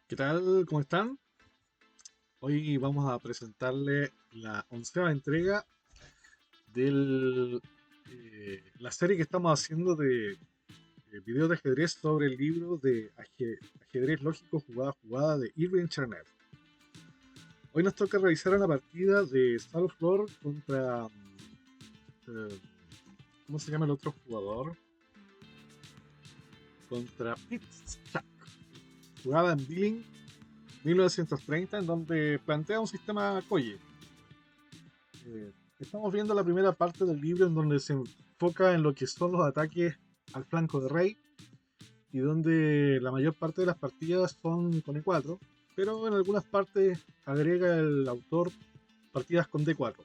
¿Qué tal? ¿Cómo están? Hoy vamos a presentarle la 11ª entrega de la serie que estamos haciendo de videos de ajedrez sobre el libro de ajedrez lógico jugada a jugada de Irving Chernev. Hoy nos toca revisar una partida de Salo Flor contra... eh, ¿cómo se llama el otro jugador? Contra Pizzak. Jugada en Billing 1930, en donde plantea un sistema Koye. Estamos viendo la primera parte del libro en donde se enfoca en lo que son los ataques al flanco de rey y donde la mayor parte de las partidas son con E4, pero en algunas partes agrega el autor partidas con D4.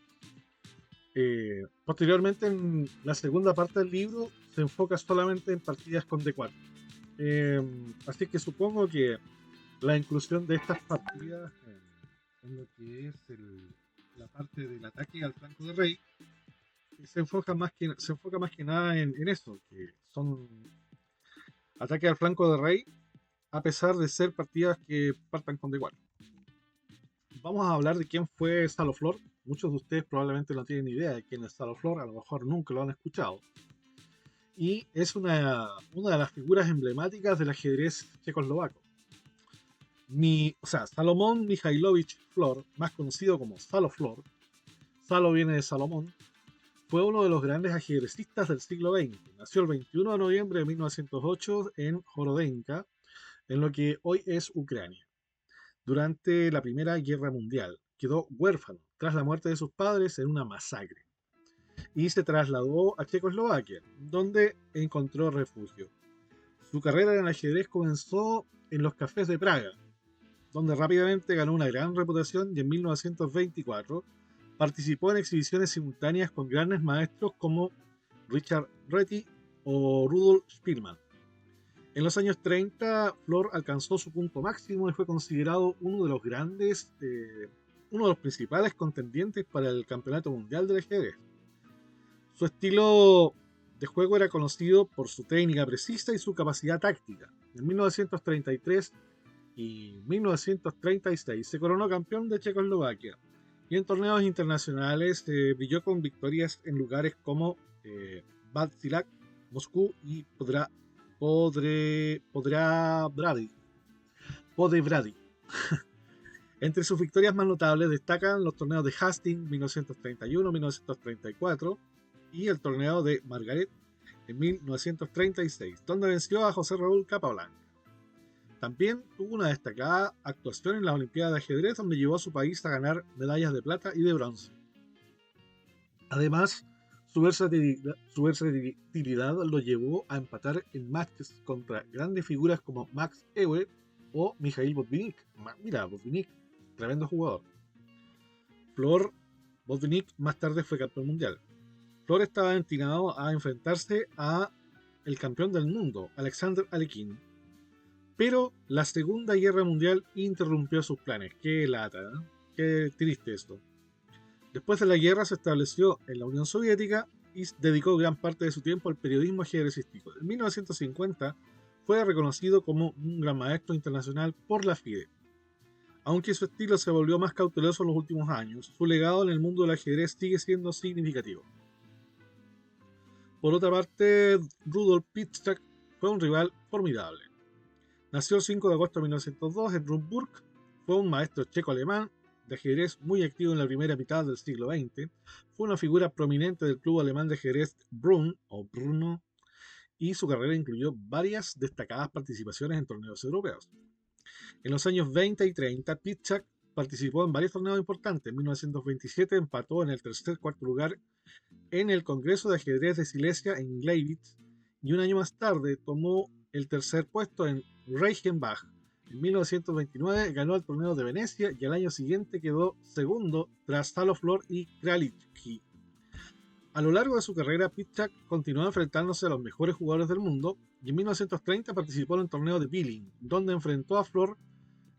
Posteriormente, en la segunda parte del libro, se enfoca solamente en partidas con D4. Así que supongo que la inclusión de estas partidas en lo que es la parte del ataque al flanco de rey se enfoca más que nada en eso, que son ataques al flanco de rey, a pesar de ser partidas que partan con D4. Vamos a hablar de quién fue Saloflor. Muchos de ustedes probablemente no tienen idea de quién es Saloflor, a lo mejor nunca lo han escuchado. Y es una de las figuras emblemáticas del ajedrez checoslovaco. Salomón Mikhailovich Flor, más conocido como Saloflor, Salo viene de Salomón, fue uno de los grandes ajedrecistas del siglo XX. Nació el 21 de noviembre de 1908 en Jorodenka, en lo que hoy es Ucrania. Durante la Primera Guerra Mundial, quedó huérfano tras la muerte de sus padres en una masacre y se trasladó a Checoslovaquia, donde encontró refugio. Su carrera en el ajedrez comenzó en los cafés de Praga, donde rápidamente ganó una gran reputación y en 1924 participó en exhibiciones simultáneas con grandes maestros como Richard Reti o Rudolf Spielmann. En los años 30, Flor alcanzó su punto máximo y fue considerado uno de los principales contendientes para el Campeonato Mundial del Ajedrez. Su estilo de juego era conocido por su técnica precisa y su capacidad táctica. En 1933 y 1936 se coronó campeón de Checoslovaquia y en torneos internacionales brilló con victorias en lugares como Batsilac, Moscú y Podebrady. Entre sus victorias más notables destacan los torneos de Hastings 1931-1934 y el torneo de Margaret en 1936, donde venció a José Raúl Capablanca. También tuvo una destacada actuación en las Olimpiadas de Ajedrez, donde llevó a su país a ganar medallas de plata y de bronce. Además, su versatilidad lo llevó a empatar en matches contra grandes figuras como Max Euwe o Mikhail Botvinnik. Mira, Botvinnik, tremendo jugador. Flor Botvinnik más tarde fue campeón mundial. Flor estaba destinado a enfrentarse a el campeón del mundo, Alexander Alekhine. Pero la Segunda Guerra Mundial interrumpió sus planes. Qué lata, ¿eh? Qué triste esto. Después de la guerra se estableció en la Unión Soviética y dedicó gran parte de su tiempo al periodismo ajedrecístico. En 1950 fue reconocido como un gran maestro internacional por la FIDE. Aunque su estilo se volvió más cauteloso en los últimos años, su legado en el mundo del ajedrez sigue siendo significativo. Por otra parte, Rudolf Pitzak fue un rival formidable. Nació el 5 de agosto de 1902 en Rumburg, fue un maestro checo-alemán de ajedrez muy activo en la primera mitad del siglo XX, fue una figura prominente del club alemán de ajedrez Brunn, y su carrera incluyó varias destacadas participaciones en torneos europeos. En los años 20 y 30, Pitzak participó en varios torneos importantes. En 1927 empató en el tercer-cuarto lugar en el Congreso de Ajedrez de Silesia en Gleiwitz y un año más tarde tomó el tercer puesto en Reichenbach. En 1929 ganó el torneo de Venecia y al año siguiente quedó segundo tras Saloflor y Kralichki. A lo largo de su carrera, Pitzak continuó enfrentándose a los mejores jugadores del mundo y en 1930 participó en el torneo de Billing, donde enfrentó a Flor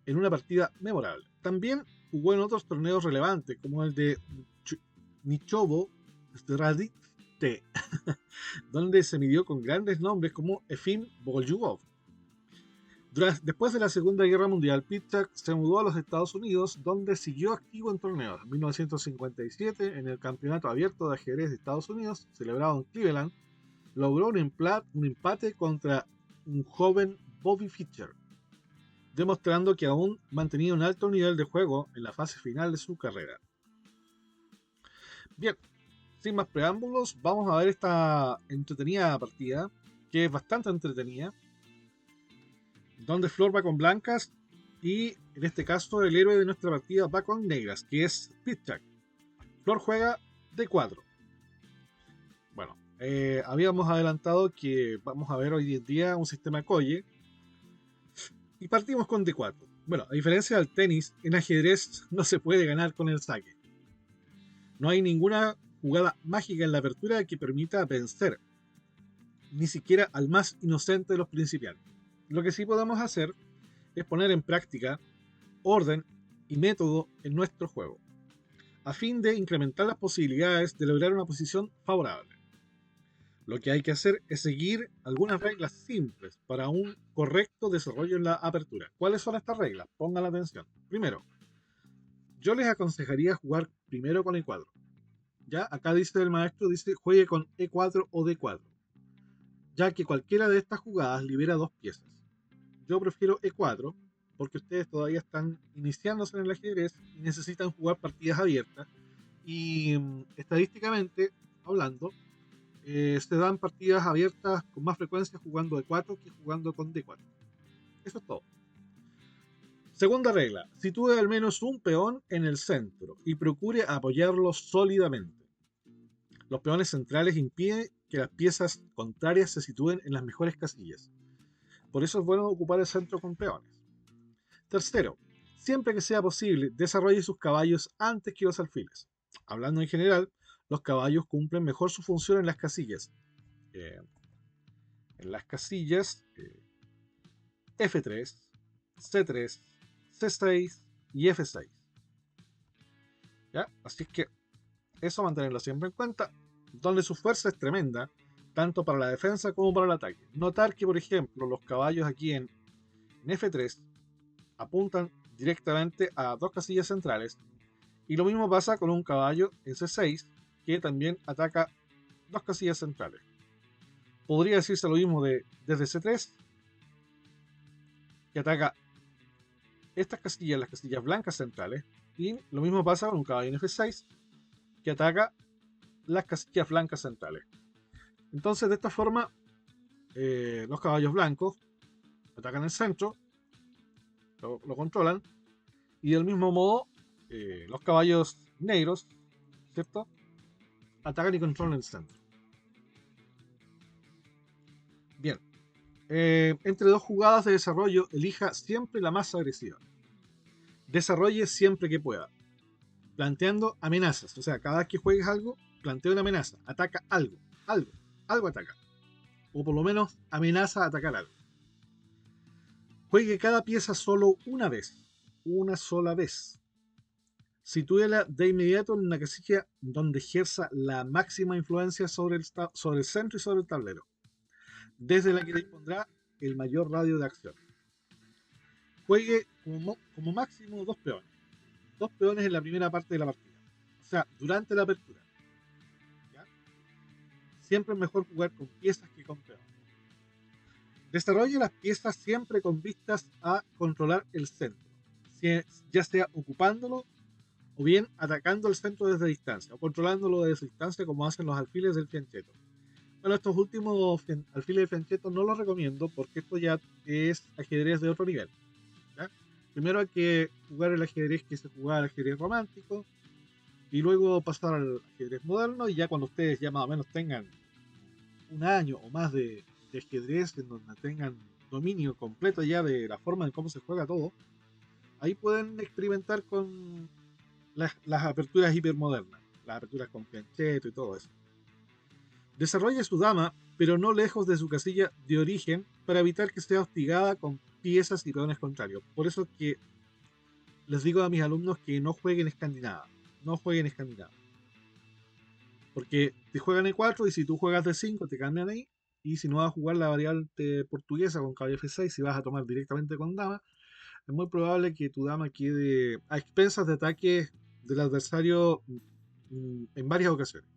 en una partida memorable. También jugó en otros torneos relevantes, como el de Nichovo Stradite, donde se midió con grandes nombres como Efim Bogolyubov. Después de la Segunda Guerra Mundial, Piszczek se mudó a los Estados Unidos, donde siguió activo en torneos. En 1957, en el Campeonato Abierto de Ajedrez de Estados Unidos, celebrado en Cleveland, logró un empate contra un joven Bobby Fischer, demostrando que aún mantenía un alto nivel de juego en la fase final de su carrera. Bien, sin más preámbulos, vamos a ver esta entretenida partida, que es bastante entretenida, donde Flor va con blancas y en este caso el héroe de nuestra partida va con negras, que es Piszczek. Flor juega D4. Bueno, habíamos adelantado que vamos a ver hoy en día un sistema Koye y partimos con D4. Bueno, a diferencia del tenis, en ajedrez no se puede ganar con el saque. No hay ninguna jugada mágica en la apertura que permita vencer, ni siquiera al más inocente de los principiantes. Lo que sí podemos hacer es poner en práctica orden y método en nuestro juego, a fin de incrementar las posibilidades de lograr una posición favorable. Lo que hay que hacer es seguir algunas reglas simples para un correcto desarrollo en la apertura. ¿Cuáles son estas reglas? Pongan atención. Primero, yo les aconsejaría jugar primero con E4. Ya, acá dice el maestro, dice juegue con E4 o D4, ya que cualquiera de estas jugadas libera dos piezas. Yo prefiero E4 porque ustedes todavía están iniciándose en el ajedrez y necesitan jugar partidas abiertas. Y estadísticamente hablando, se dan partidas abiertas con más frecuencia jugando E4 que jugando con D4. Eso es todo. Segunda regla, sitúe al menos un peón en el centro y procure apoyarlo sólidamente. Los peones centrales impiden que las piezas contrarias se sitúen en las mejores casillas. Por eso es bueno ocupar el centro con peones. Tercero, siempre que sea posible, desarrolle sus caballos antes que los alfiles. Hablando en general, los caballos cumplen mejor su función en las casillas. F3, C3, C6 y F6. ¿Ya? Así es que eso mantenerlo siempre en cuenta, donde su fuerza es tremenda, tanto para la defensa como para el ataque. Notar que, por ejemplo, los caballos aquí en F3 apuntan directamente a dos casillas centrales, y lo mismo pasa con un caballo en C6 que también ataca dos casillas centrales. Podría decirse lo mismo desde C3, que ataca estas casillas, las casillas blancas centrales, y lo mismo pasa con un caballo en F6 que ataca las casillas blancas centrales. Entonces, de esta forma, los caballos blancos atacan el centro, lo controlan, y del mismo modo, los caballos negros, ¿cierto?, atacan y controlan el centro. Bien, entre dos jugadas de desarrollo, elija siempre la más agresiva. Desarrolle siempre que pueda, planteando amenazas. O sea, cada vez que juegues algo, plantea una amenaza, ataca algo ataca. O por lo menos amenaza a atacar algo. Juegue cada pieza solo una sola vez. Sitúela de inmediato en una casilla donde ejerza la máxima influencia sobre el centro y sobre el tablero, desde la que dispondrá el mayor radio de acción. Juegue como máximo dos peones en la primera parte de la partida, o sea, durante la apertura. ¿Ya? Siempre es mejor jugar con piezas que con peones. Desarrolle las piezas siempre con vistas a controlar el centro, ya sea ocupándolo o bien atacando el centro desde distancia, o controlándolo desde distancia como hacen los alfiles del fianchetto. Bueno, estos últimos alfiles de fianchetto no los recomiendo porque esto ya es ajedrez de otro nivel. ¿Ya? Primero hay que jugar el ajedrez que se jugaba, el ajedrez romántico, y luego pasar al ajedrez moderno, y ya cuando ustedes ya más o menos tengan un año o más de ajedrez, en donde tengan dominio completo ya de la forma en cómo se juega todo, ahí pueden experimentar con las aperturas hipermodernas, las aperturas con fianchetto y todo eso. Desarrolle su dama, pero no lejos de su casilla de origen, para evitar que sea hostigada con piezas y peones contrarios. Por eso que les digo a mis alumnos que no jueguen escandinava. No jueguen escandinava. Porque te juegan E4 y si tú juegas D5 te cambian ahí y si no vas a jugar la variante portuguesa con caballo F6, si vas a tomar directamente con dama, es muy probable que tu dama quede a expensas de ataques del adversario en varias ocasiones.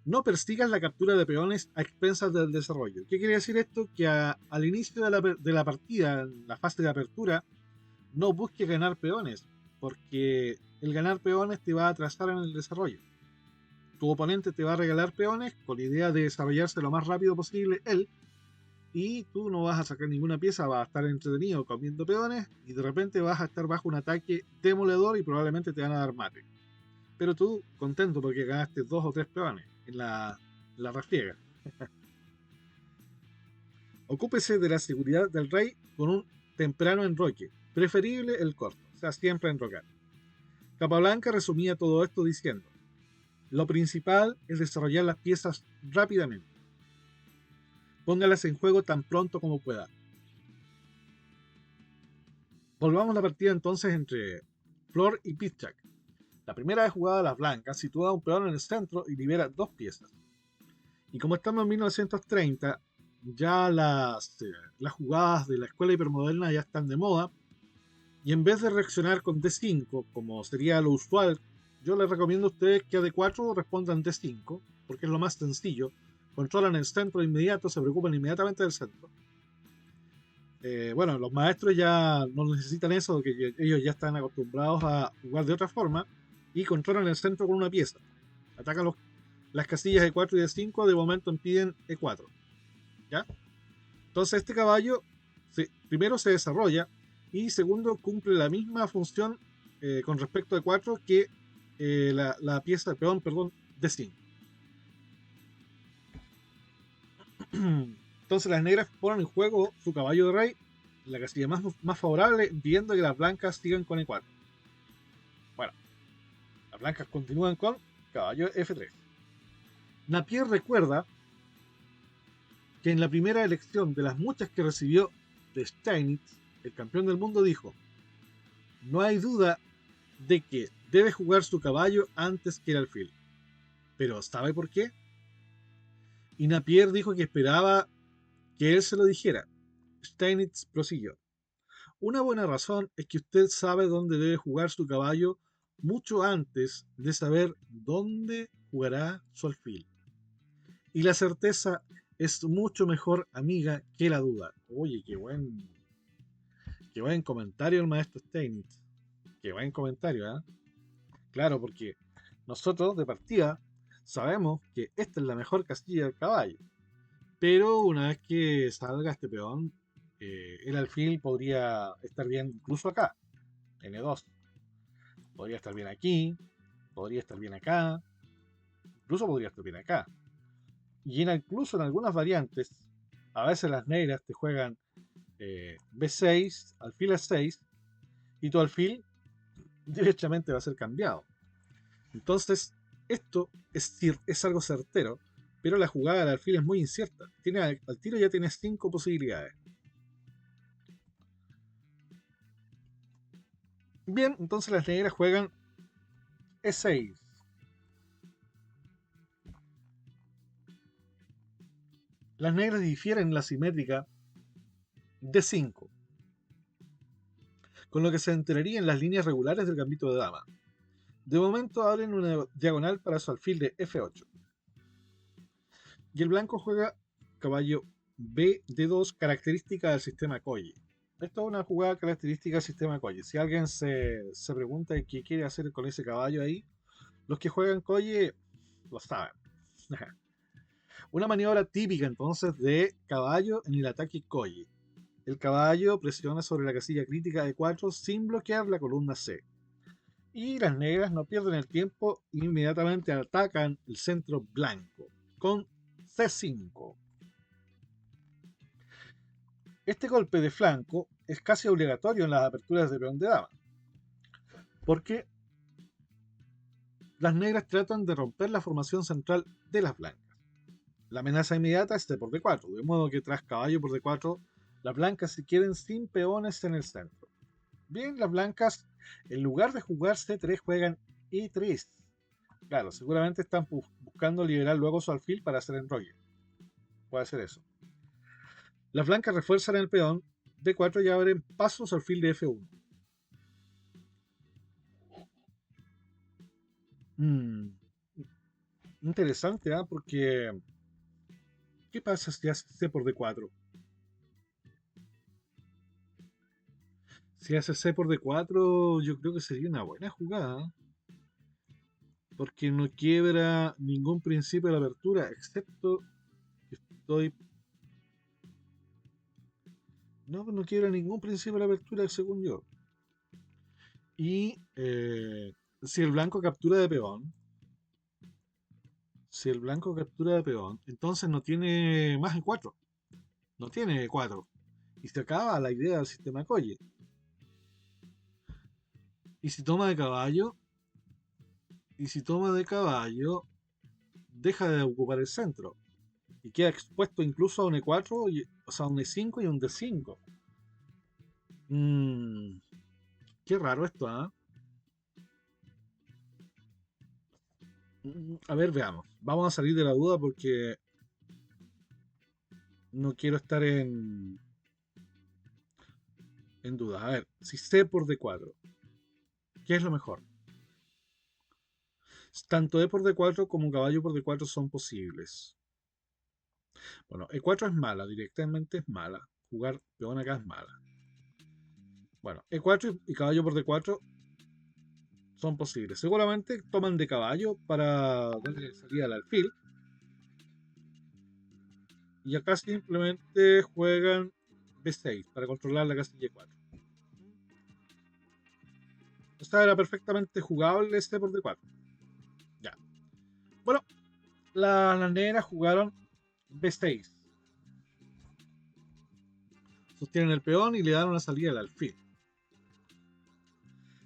No persigas la captura de peones a expensas del desarrollo. ¿Qué quiere decir esto? Que al inicio de la partida, en la fase de apertura, no busques ganar peones, porque el ganar peones te va a atrasar en el desarrollo. Tu oponente te va a regalar peones con la idea de desarrollarse lo más rápido posible él, y tú no vas a sacar ninguna pieza, vas a estar entretenido comiendo peones y de repente vas a estar bajo un ataque demoledor y probablemente te van a dar mate. Pero tú contento porque ganaste 2 o 3 peones en la refriega. Ocúpese de la seguridad del rey con un temprano enroque, preferible el corto, o sea, siempre enrocar. Capablanca resumía todo esto diciendo: lo principal es desarrollar las piezas rápidamente. Póngalas en juego tan pronto como pueda. Volvamos a la partida entonces entre Flor y Pichak. La primera vez jugada las blancas, sitúa un peón en el centro y libera 2 piezas. Y como estamos en 1930, ya las jugadas de la escuela hipermoderna ya están de moda, y en vez de reaccionar con D5, como sería lo usual, yo les recomiendo a ustedes que a D4 respondan D5, porque es lo más sencillo. Controlan el centro de inmediato, se preocupan inmediatamente del centro. Bueno, los maestros ya no necesitan eso, porque ellos ya están acostumbrados a jugar de otra forma y controlan el centro con una pieza. Atacan las casillas E4 y D5, de momento impiden E4. ¿Ya? Entonces este caballo primero se desarrolla y segundo cumple la misma función con respecto a E4 que la pieza de peón, perdón, D5. Entonces las negras ponen en juego su caballo de rey, la casilla más favorable, impidiendo que las blancas sigan con E4. Bueno, las blancas continúan con caballo F3. Napier recuerda que en la primera elección de las muchas que recibió de Steinitz, el campeón del mundo dijo: no hay duda de que debe jugar su caballo antes que el alfil. Pero ¿sabe por qué? Y Napier dijo que esperaba que él se lo dijera. Steinitz prosiguió: una buena razón es que usted sabe dónde debe jugar su caballo mucho antes de saber dónde jugará su alfil. Y la certeza es mucho mejor amiga que la duda. Oye, qué buen comentario el maestro Steinitz. Qué buen comentario, ¿eh? Claro, porque nosotros de partida sabemos que esta es la mejor casilla del caballo. Pero una vez que salga este peón, el alfil podría estar bien incluso acá, N2. Podría estar bien aquí, podría estar bien acá, incluso podría estar bien acá. Y incluso en algunas variantes, a veces las negras te juegan B6, alfil A6, y tu alfil directamente va a ser cambiado. Entonces, esto es algo certero, pero la jugada del alfil es muy incierta. Al tiro ya tienes 5 posibilidades. Bien, entonces las negras juegan E6. Las negras difieren en la simétrica D5, con lo que se enteraría en las líneas regulares del gambito de dama. De momento abren una diagonal para su alfil de F8. Y el blanco juega caballo B D2, característica del sistema Koji. Esto es una jugada característica del sistema Koji. Si alguien se pregunta qué quiere hacer con ese caballo ahí, los que juegan Koji lo saben. Una maniobra típica entonces de caballo en el ataque Koji. El caballo presiona sobre la casilla crítica de 4 sin bloquear la columna C. Y las negras no pierden el tiempo e inmediatamente atacan el centro blanco con C5. Este golpe de flanco es casi obligatorio en las aperturas de peón de dama, porque las negras tratan de romper la formación central de las blancas. La amenaza inmediata es de por D4, de modo que tras caballo por D4, las blancas se queden sin peones en el centro. Bien, las blancas, en lugar de jugar C3, juegan E3. Claro, seguramente están buscando liberar luego su alfil para hacer enroque. Puede ser eso. Las blancas refuerzan el peón D4 y abren pasos al alfil de F1. Mm, interesante, ¿ah? Porque ¿qué pasa si hace C por D4? Si hace C por D4, yo creo que sería una buena jugada, ¿ah? Porque no quiebra ningún principio de la apertura, excepto que estoy... No, no quiebra ningún principio de la apertura, según yo. Y si el blanco captura de peón, si el blanco captura de peón, entonces no tiene más en 4. No tiene 4. Y se acaba la idea del sistema Koye. Y si toma de caballo, y si toma de caballo, deja de ocupar el centro. Y queda expuesto incluso a un E4, o sea, a un E5 y un D5. Mmm, qué raro esto, ¿ah? A ver, veamos. Vamos a salir de la duda porque no quiero estar en duda. A ver, si C por D4, ¿qué es lo mejor? Tanto E por D4 como caballo por D4 son posibles. Bueno, E4 es mala, directamente es mala. Jugar peón acá es mala. Bueno, E4 y caballo por D4 son posibles. Seguramente toman de caballo para darle salida al alfil. Y acá simplemente juegan B6 para controlar la casilla 4. Esta era perfectamente jugable este por D4. Ya. Bueno, las negras jugaron B6. Sostienen el peón y le dan una salida al alfil.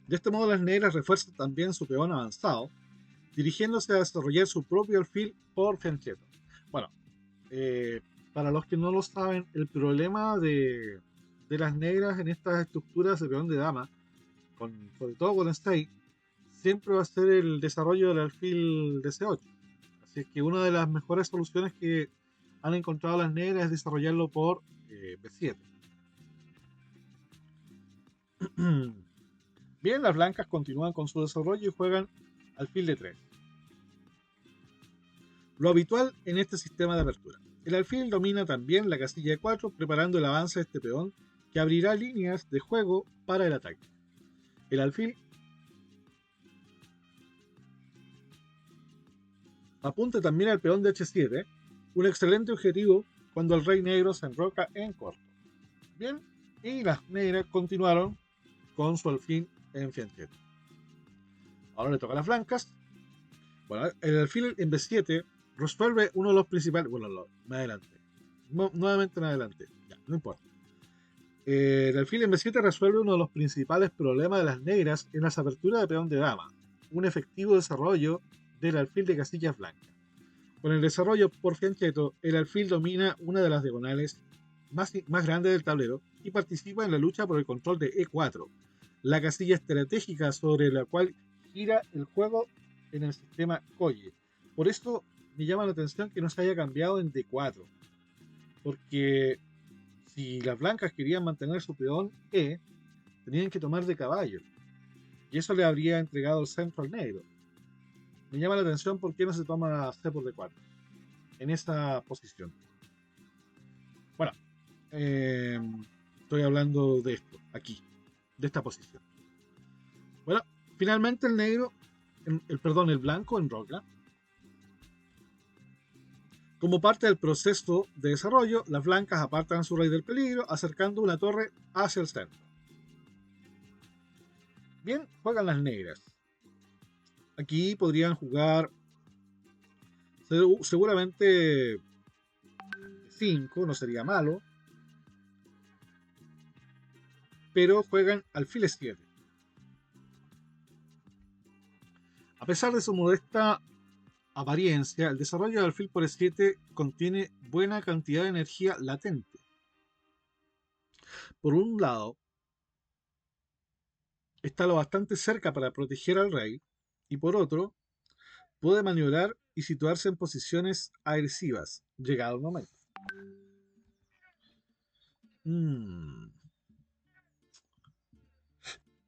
De este modo las negras refuerzan también su peón avanzado, dirigiéndose a desarrollar su propio alfil por fianchetto. Bueno, eh, para los que no lo saben, el problema de las negras en estas estructuras de peón de dama, sobre todo con stake, siempre va a ser el desarrollo del alfil de C8. Así es que una de las mejores soluciones que han encontrado las negras es desarrollarlo por B7. Bien, las blancas continúan con su desarrollo y juegan alfil de 3. Lo habitual en este sistema de apertura. El alfil domina también la casilla de 4, preparando el avance de este peón que abrirá líneas de juego para el ataque. El alfil apunta también al peón de H7, un excelente objetivo cuando el rey negro se enroca en corto. Bien, y las negras continuaron con su alfil en fianchetto. Ahora le toca a las blancas. Bueno, el alfil en B7 resuelve uno de los principales. Bueno, más adelante. Nuevamente más adelante. Ya, no importa. El alfil en B7 resuelve uno de los principales problemas de las negras en las aperturas de peón de dama. Un efectivo desarrollo del alfil de casillas blancas. Con el desarrollo por fianchetto, el alfil domina una de las diagonales más grandes del tablero y participa en la lucha por el control de E4, la casilla estratégica sobre la cual gira el juego en el sistema Koye. Por esto me llama la atención que no se haya cambiado en D4, porque si las blancas querían mantener su peón E, tenían que tomar de caballo, y eso le habría entregado el centro al negro. Me llama la atención por qué no se toma C por D4 en esa posición. Bueno, eh, estoy hablando de esto, aquí, de esta posición. Bueno, finalmente el negro, el blanco enroca. Como parte del proceso de desarrollo, las blancas apartan a su rey del peligro, acercando una torre hacia el centro. Bien, juegan las negras. Aquí podrían jugar seguramente 5, no sería malo, pero juegan alfil 7. A pesar de su modesta apariencia, el desarrollo del alfil por E7 contiene buena cantidad de energía latente. Por un lado, está lo bastante cerca para proteger al rey, y por otro, puede maniobrar y situarse en posiciones agresivas, llegado el momento. Mm.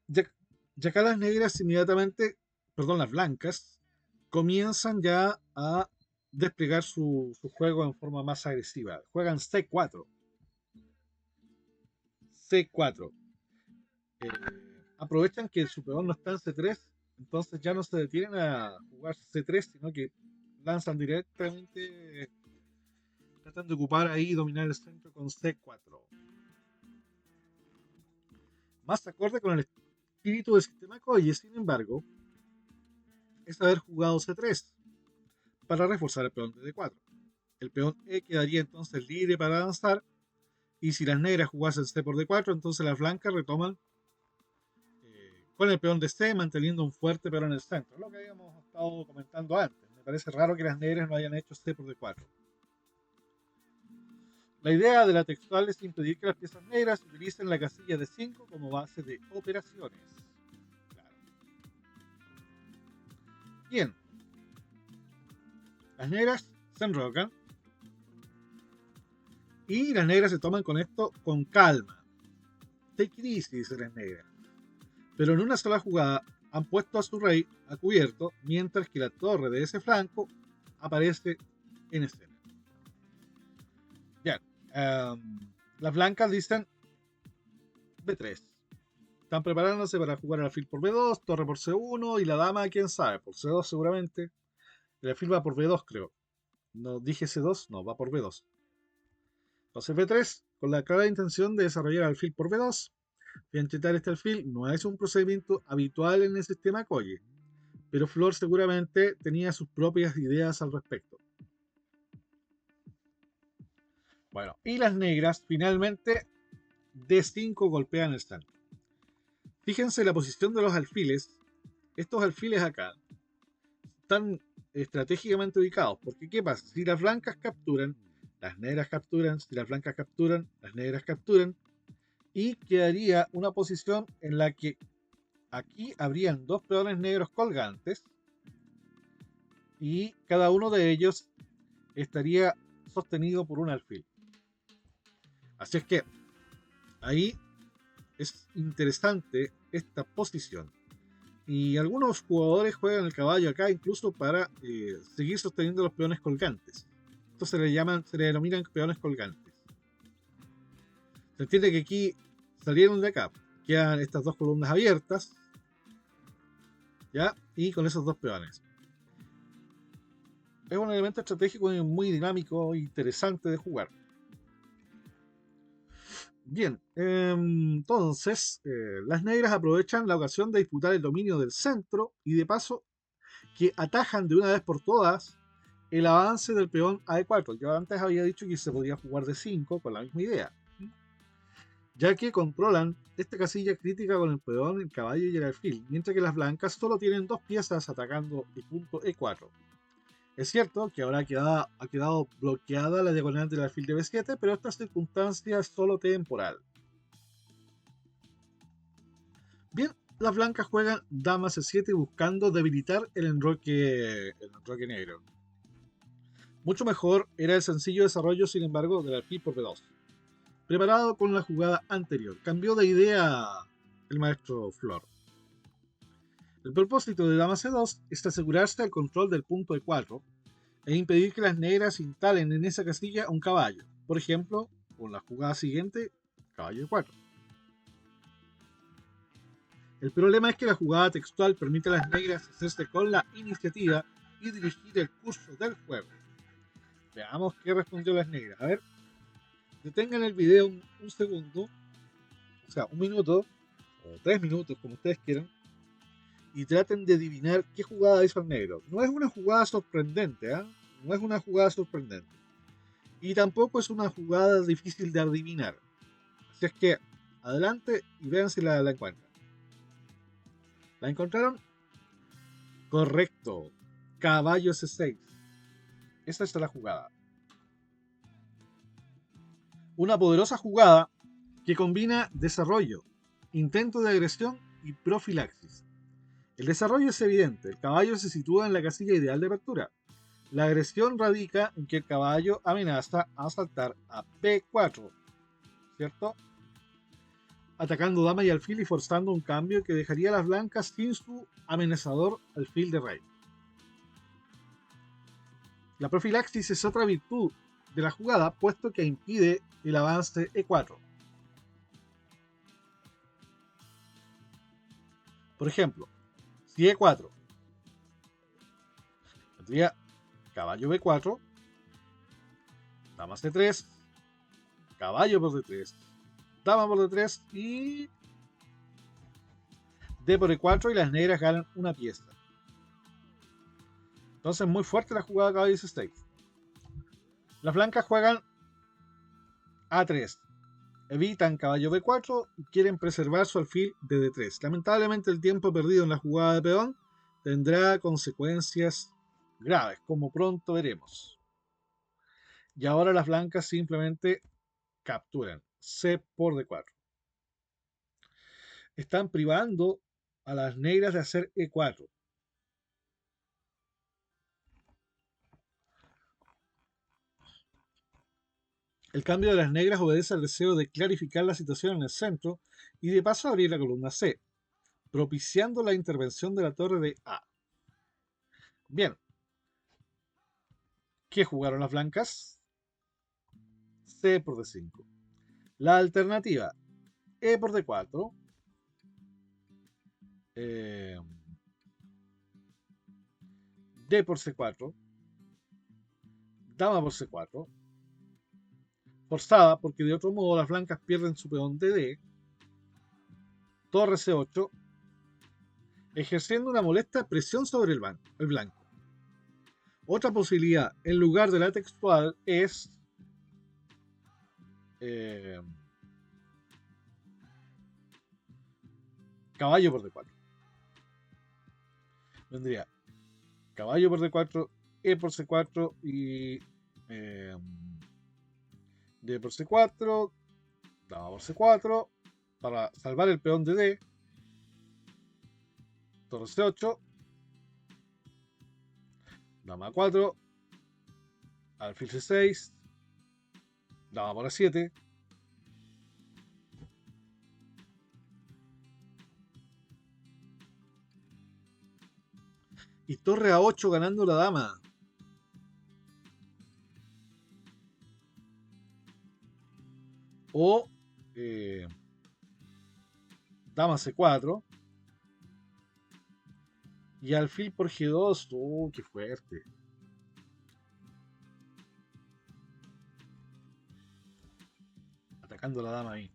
Ya, ya acá las negras inmediatamente, perdón, las blancas, comienzan ya a desplegar su juego en forma más agresiva. Juegan C4. C4. Eh, aprovechan que su peón no está en C3, entonces ya no se detienen a jugar C3, sino que lanzan directamente, tratan de ocupar ahí y dominar el centro con C4. Más acorde con el espíritu del sistema Koye, sin embargo, es haber jugado C3 para reforzar el peón de D4. El peón E quedaría entonces libre para avanzar, y si las negras jugasen C por D4, entonces las blancas retoman con el peón de C, manteniendo un fuerte peón en el centro, lo que habíamos estado comentando antes. Me parece raro que las negras no hayan hecho C por D4. La idea de la textual es impedir que las piezas negras utilicen la casilla de 5 como base de operaciones. Claro. Bien, las negras se enrocan y las negras se toman con esto con calma. Take it easy, dicen las negras. Pero en una sola jugada han puesto a su rey a cubierto, mientras que la torre de ese flanco aparece en escena. Ya, las blancas dicen B3. Están preparándose para jugar el alfil por B2, torre por C1 y la dama, quién sabe, por C2 seguramente. El alfil va por B2, creo. No dije C2, no, va por B2. Entonces B3, con la clara intención de desarrollar el alfil por B2. Fianchetar este alfil no es un procedimiento habitual en el sistema Koye, pero Flor seguramente tenía sus propias ideas al respecto. Bueno, y las negras finalmente D5 golpean el centro. Fíjense la posición de los alfiles. Estos alfiles acá están estratégicamente ubicados, porque ¿qué pasa? Si las blancas capturan, las negras capturan, si las blancas capturan, las negras capturan, y quedaría una posición en la que aquí habrían dos peones negros colgantes y cada uno de ellos estaría sostenido por un alfil. Así es que ahí es interesante esta posición. Y algunos jugadores juegan el caballo acá incluso para seguir sosteniendo los peones colgantes. Esto se le denominan peones colgantes. Se entiende que aquí salieron de acá. Quedan estas dos columnas abiertas. ¿Ya? Y con esos dos peones. Es un elemento estratégico muy dinámico e interesante de jugar. Bien, entonces las negras aprovechan la ocasión de disputar el dominio del centro y de paso que atajan de una vez por todas el avance del peón a E4. Yo antes había dicho que se podía jugar de 5 con la misma idea, ya que controlan esta casilla crítica con el peón, el caballo y el alfil, mientras que las blancas solo tienen dos piezas atacando el punto E4. Es cierto que ahora ha quedado bloqueada la diagonal del alfil de B7, pero esta circunstancia es solo temporal. Bien, las blancas juegan dama C7 buscando debilitar el enroque negro. Mucho mejor era el sencillo desarrollo, sin embargo, del alfil por B2. Preparado con la jugada anterior, cambió de idea el maestro Flor. El propósito de dama C2 es asegurarse el control del punto E4 e impedir que las negras instalen en esa casilla un caballo. Por ejemplo, con la jugada siguiente, caballo E4. El problema es que la jugada textual permite a las negras hacerse con la iniciativa y dirigir el curso del juego. Veamos qué respondió las negras. A ver, detengan el video un segundo, o sea, un minuto, o 3 minutos, como ustedes quieran, y traten de adivinar qué jugada hizo el negro. No es una jugada sorprendente, ¿eh? No es una jugada sorprendente. Y tampoco es una jugada difícil de adivinar. Así es que, adelante y vean si la encuentran. ¿La encontraron? Correcto. Caballo C6. Esa es la jugada. Una poderosa jugada que combina desarrollo, intento de agresión y profilaxis. El desarrollo es evidente. El caballo se sitúa en la casilla ideal de apertura. La agresión radica en que el caballo amenaza a saltar a B4, ¿cierto? Atacando dama y alfil y forzando un cambio que dejaría a las blancas sin su amenazador alfil de rey. La profilaxis es otra virtud de la jugada, puesto que impide el avance E4. Por ejemplo, si E4 tendría caballo B4, dama C3, caballo por D3, dama por D3 y D por E4 y las negras ganan una pieza. Entonces muy fuerte la jugada caballo C6. Las blancas juegan A3, evitan caballo B4 y quieren preservar su alfil de D3. Lamentablemente el tiempo perdido en la jugada de peón tendrá consecuencias graves, como pronto veremos. Y ahora las blancas simplemente capturan C por D4. Están privando a las negras de hacer E4. El cambio de las negras obedece al deseo de clarificar la situación en el centro y de paso abrir la columna C, propiciando la intervención de la torre de A. Bien, ¿qué jugaron las blancas? C por D5. La alternativa, E por D4, D por C4, dama por C4, forzada porque de otro modo las blancas pierden su peón de D, torre C8, ejerciendo una molesta presión sobre el blanco. Otra posibilidad, en lugar de la textual, es caballo por D4. Vendría caballo por D4, E por C4 y D por C4, dama por C4, para salvar el peón de D, torre C8, dama 4, alfil C6, dama por A7, y torre A8 ganando la dama. O dama C4 y alfil por G2. ¡Oh, qué fuerte! Atacando la dama ahí.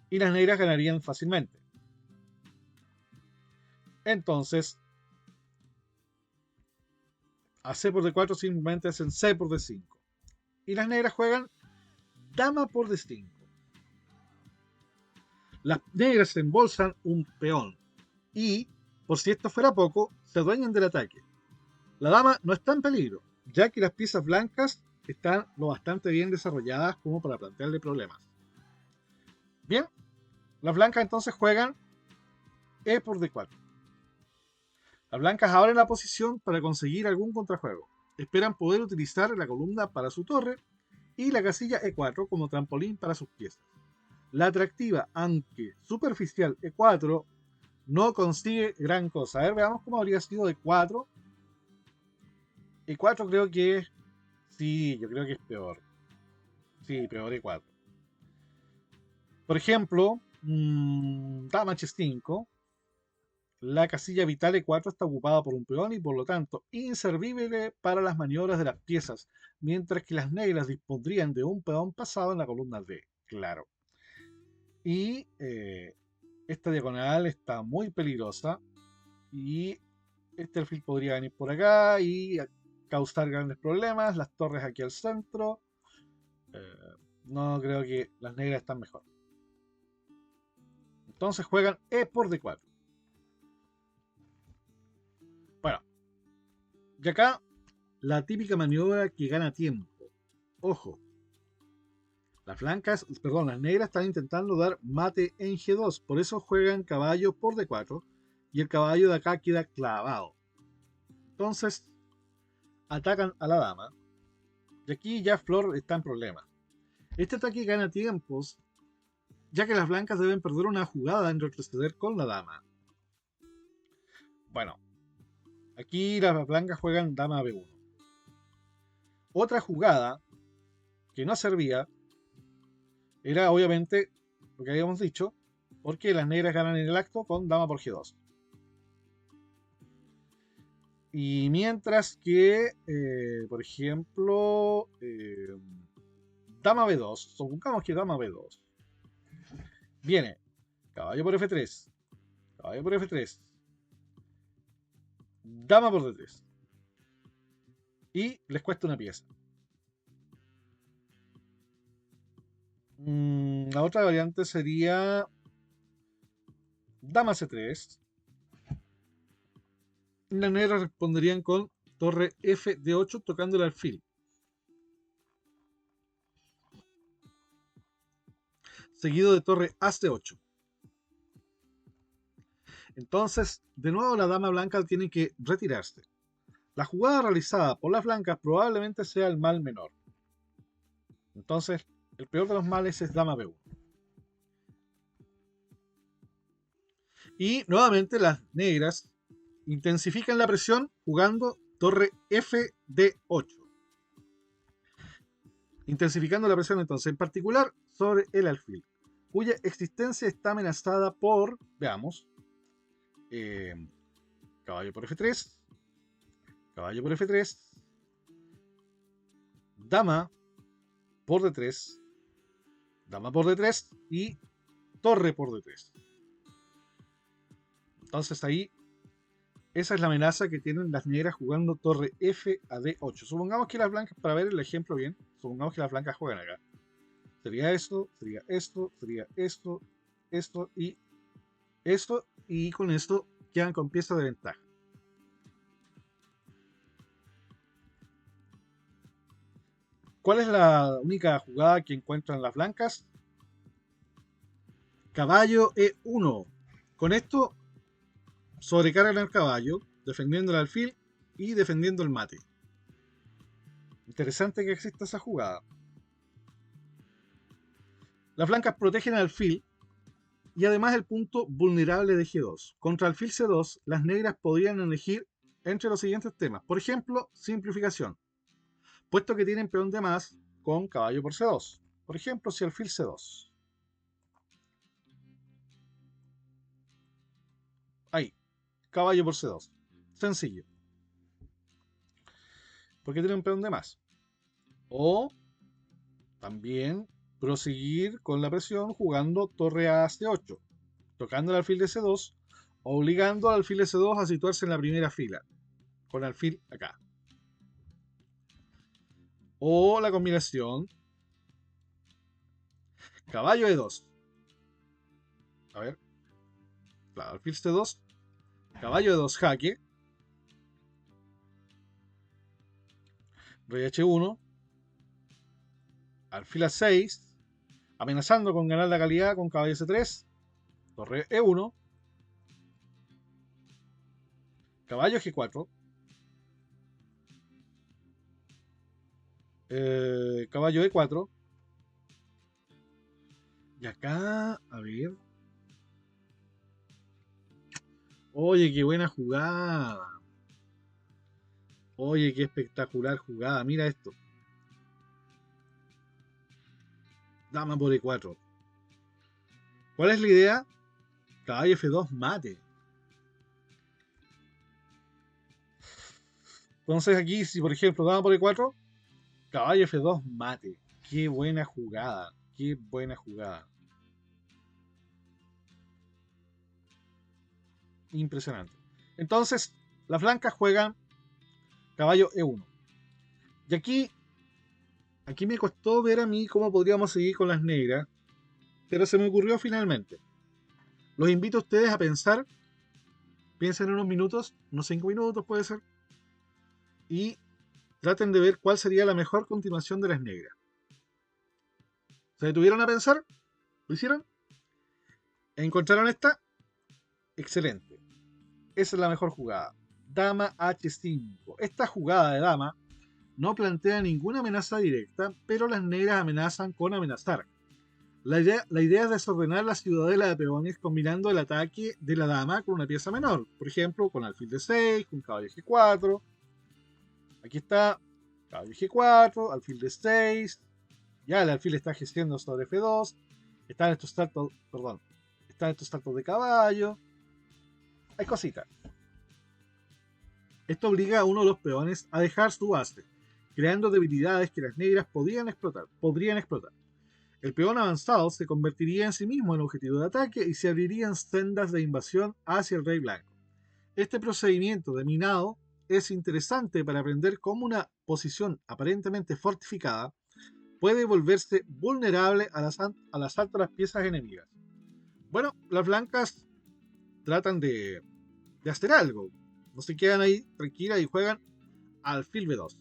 Y las negras ganarían fácilmente. Entonces, a C por D4 simplemente hacen C por D5. Y las negras juegan dama por D5. Las negras se embolsan un peón. Y, por si esto fuera poco, se adueñan del ataque. La dama no está en peligro, ya que las piezas blancas están lo bastante bien desarrolladas como para plantearle problemas. Bien, las blancas entonces juegan E por D4. Las blancas abren la posición para conseguir algún contrajuego. Esperan poder utilizar la columna para su torre y la casilla E4 como trampolín para sus piezas. La atractiva, aunque superficial E4 no consigue gran cosa. A ver, veamos cómo habría sido E4. E4 creo que es... Sí, yo creo que es peor. Sí, peor E4. Por ejemplo, dama H5. La casilla vital E4 está ocupada por un peón y por lo tanto inservible para las maniobras de las piezas, mientras que las negras dispondrían de un peón pasado en la columna D. Claro. Y esta diagonal está muy peligrosa y este alfil podría venir por acá y causar grandes problemas. Las torres aquí al centro. No creo que las negras están mejor. Entonces juegan E por D4. Bueno, y acá la típica maniobra que gana tiempo. Ojo, las negras están intentando dar mate en G2, por eso juegan caballo por D4 y el caballo de acá queda clavado. Entonces atacan a la dama. Y aquí ya Flor está en problemas. Este ataque gana tiempos, ya que las blancas deben perder una jugada en retroceder con la dama. Bueno, aquí las blancas juegan dama B1. Otra jugada que no servía era obviamente lo que habíamos dicho, porque las negras ganan en el acto con dama por G2. Y mientras que, por ejemplo, dama B2, supongamos que dama B2, viene caballo por F3, caballo por F3, dama por D3, y les cuesta una pieza. La otra variante sería dama C3. Las negras responderían con torre F de 8 tocando el alfil. Seguido de torre A de 8. Entonces, de nuevo la dama blanca tiene que retirarse. La jugada realizada por las blancas probablemente sea el mal menor. Entonces, el peor de los males es dama B1. Y nuevamente las negras intensifican la presión jugando torre F de 8. Intensificando la presión entonces, en particular sobre el alfil, cuya existencia está amenazada por, veamos, caballo por F3, caballo por F3, dama por D3, dama por D3 y torre por D3. Entonces ahí, esa es la amenaza que tienen las negras jugando torre F a D8. Supongamos que las blancas, para ver el ejemplo bien, supongamos que las blancas juegan acá. Sería esto, sería esto, sería esto, esto, y con esto quedan con piezas de ventaja. ¿Cuál es la única jugada que encuentran las blancas? Caballo E1. Con esto sobrecargan al caballo, defendiendo el alfil y defendiendo el mate. Interesante que exista esa jugada. Las blancas protegen al alfil y además el punto vulnerable de G2. Contra alfil C2, las negras podrían elegir entre los siguientes temas. Por ejemplo, simplificación, puesto que tienen peón de más con caballo por C2. Por ejemplo, si alfil C2. Ahí, caballo por C2. Sencillo. Porque tienen un peón de más. O también proseguir con la presión jugando torre a C8, tocando el alfil de C2, obligando al alfil de C2 a situarse en la primera fila, con alfil acá. O la combinación caballo E2. A ver. Claro, alfil C2, caballo E2 jaque, rey H1, alfil A6, amenazando con ganar la calidad con caballo C3, torre E1, caballo G4, caballo E4, y acá, a ver. Oye, qué buena jugada. Oye, qué espectacular jugada. Mira esto. Dama por E4. ¿Cuál es la idea? Caballo F2 mate. Entonces aquí, si por ejemplo dama por E4, caballo F2 mate. Qué buena jugada. Qué buena jugada. Impresionante. Entonces, las blancas juegan caballo E1. Y aquí me costó ver a mí cómo podríamos seguir con las negras, pero se me ocurrió finalmente. Los invito a ustedes a pensar, piensen en unos minutos, unos 5 minutos puede ser, y traten de ver cuál sería la mejor continuación de las negras. ¿Se detuvieron a pensar? ¿Lo hicieron? ¿Encontraron esta? Excelente. Esa es la mejor jugada. dama H5. Esta jugada de dama no plantea ninguna amenaza directa, pero las negras amenazan con amenazar. La idea es desordenar la ciudadela de peones combinando el ataque de la dama con una pieza menor. Por ejemplo, con alfil de 6, con caballo G4. Aquí está, caballo G4, alfil de 6. Ya el alfil está G sobre F2. Están estos saltos de caballo. Hay cositas. Esto obliga a uno de los peones a dejar su base, creando debilidades que las negras podrían explotar. El peón avanzado se convertiría en sí mismo en objetivo de ataque y se abrirían sendas de invasión hacia el rey blanco. Este procedimiento de minado es interesante para aprender cómo una posición aparentemente fortificada puede volverse vulnerable al asalto a las piezas enemigas. Bueno, las blancas tratan de hacer algo. No se quedan ahí tranquilas y juegan alfil B2.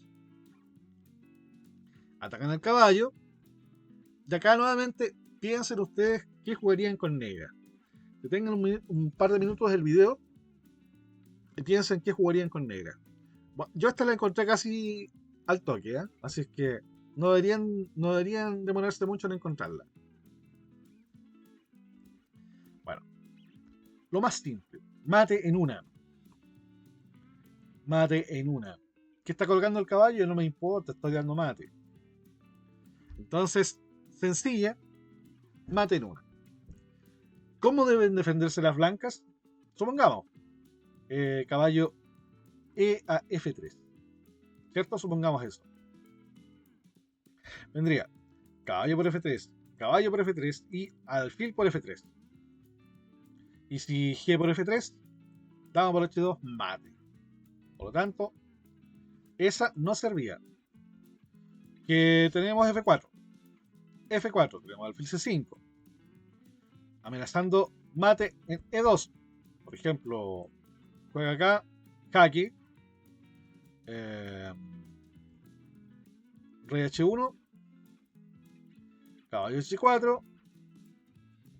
Atacan al caballo. Y acá nuevamente piensen ustedes qué jugarían con negra. Que tengan un par de minutos del video y piensen qué jugarían con negra. Bueno, yo esta la encontré casi al toque, ¿eh? Así es que no deberían demorarse mucho en encontrarla. Bueno, lo más simple, mate en una. ¿Qué está colgando el caballo? No me importa, estoy dando mate. Entonces, sencilla, mate en una. ¿Cómo deben defenderse las blancas? Supongamos, caballo E a F3. ¿Cierto? Supongamos eso. Vendría caballo por F3, caballo por F3 y alfil por F3. Y si G por F3, dama por H2, mate. Por lo tanto, esa no servía. Que tenemos F4. F4, tenemos alfil C5. Amenazando mate en E2. Por ejemplo, juega acá, jaque. Rey H1. Caballo H4.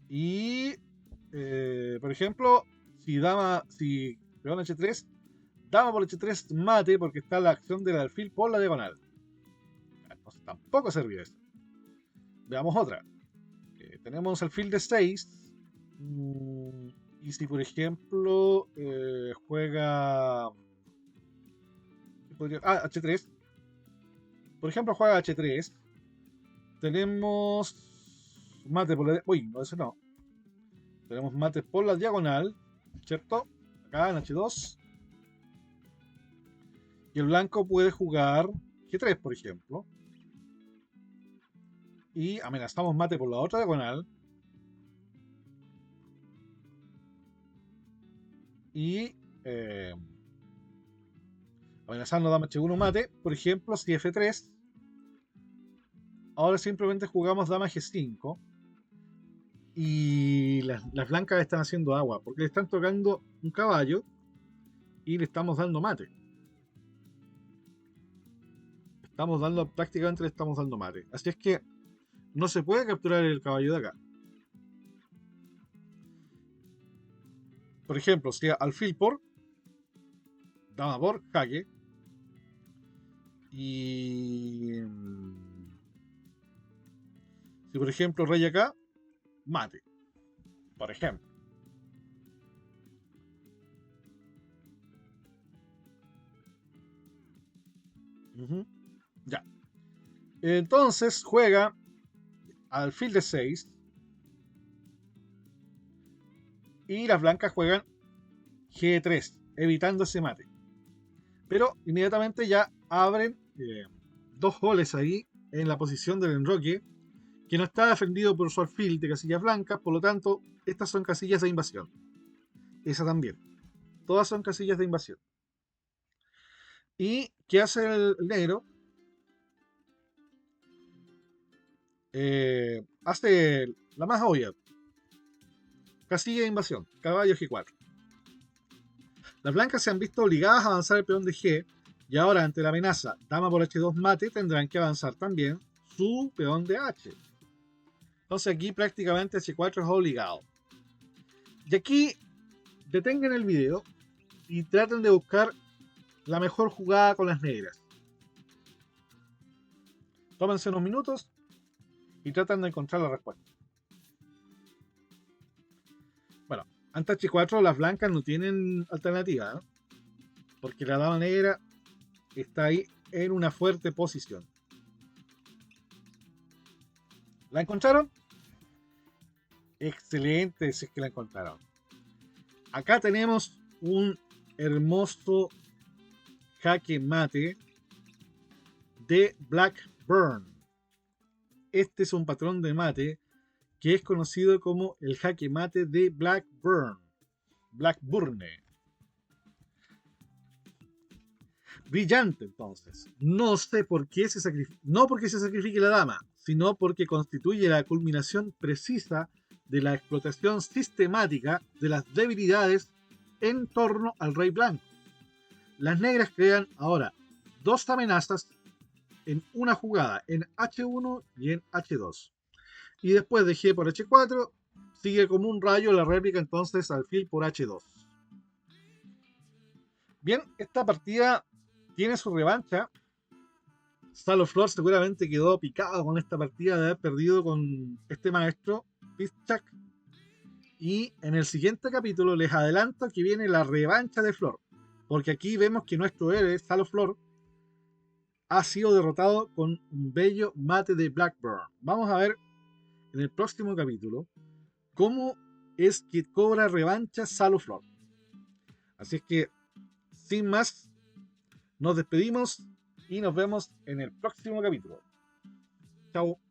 Y, por ejemplo, si peón H3, dama por H3 mate porque está la acción del alfil por la diagonal. Entonces tampoco servía eso. Veamos otra. Tenemos alfil de 6. Y si por ejemplo juega... H3. Por ejemplo juega H3. Tenemos mate por la... Uy, no, ese no. Tenemos mate por la diagonal. ¿Cierto? Acá en H2. Y el blanco puede jugar G3, por ejemplo. Y amenazamos mate por la otra diagonal. Y amenazando dama H1 mate. Por ejemplo, si F3. Ahora simplemente jugamos dama G5. Y las blancas están haciendo agua. Porque le están tocando un caballo. Y le estamos dando mate. Prácticamente le estamos dando mate. Así es que no se puede capturar el caballo de acá. Por ejemplo, si alfil por, dama por, jaque. Y si por ejemplo rey acá, mate. Por ejemplo. Ya. Entonces juega alfil de 6. Y las blancas juegan G3, evitando ese mate. Pero inmediatamente ya abren dos goles ahí en la posición del enroque, que no está defendido por su alfil de casillas blancas, por lo tanto, estas son casillas de invasión. Esa también. Todas son casillas de invasión. ¿Y qué hace el negro? Hace la más obvia. Casilla de invasión, caballo G4. Las blancas se han visto obligadas a avanzar el peón de G, y ahora ante la amenaza dama por H2 mate tendrán que avanzar también su peón de H. Entonces aquí prácticamente H4 es obligado. Y aquí detengan el video y traten de buscar la mejor jugada con las negras. Tómense unos minutos y tratan de encontrar la respuesta. Bueno, ante H4 las blancas no tienen alternativa, ¿eh? Porque la dama negra está ahí en una fuerte posición. ¿La encontraron? Excelente, si es que la encontraron. Acá tenemos un hermoso jaque mate de Blackburn. Este es un patrón de mate que es conocido como el jaque mate de Blackburn. Brillante, entonces. No sé por qué se sacrifica, no porque se sacrifique la dama, sino porque constituye la culminación precisa de la explotación sistemática de las debilidades en torno al rey blanco. Las negras crean ahora dos amenazas en una jugada, en H1 y en H2. Y después de G por H4, sigue como un rayo la réplica entonces alfil por H2. Bien, esta partida tiene su revancha. Salo Flor seguramente quedó picado con esta partida de haber perdido con este maestro, Piszczek. Y en el siguiente capítulo les adelanto que viene la revancha de Flor. Porque aquí vemos que nuestro héroe, Salo Flor, ha sido derrotado con un bello mate de Blackburn. Vamos a ver en el próximo capítulo cómo es que cobra revancha Salo Flor. Así es que, sin más, nos despedimos y nos vemos en el próximo capítulo. Chao.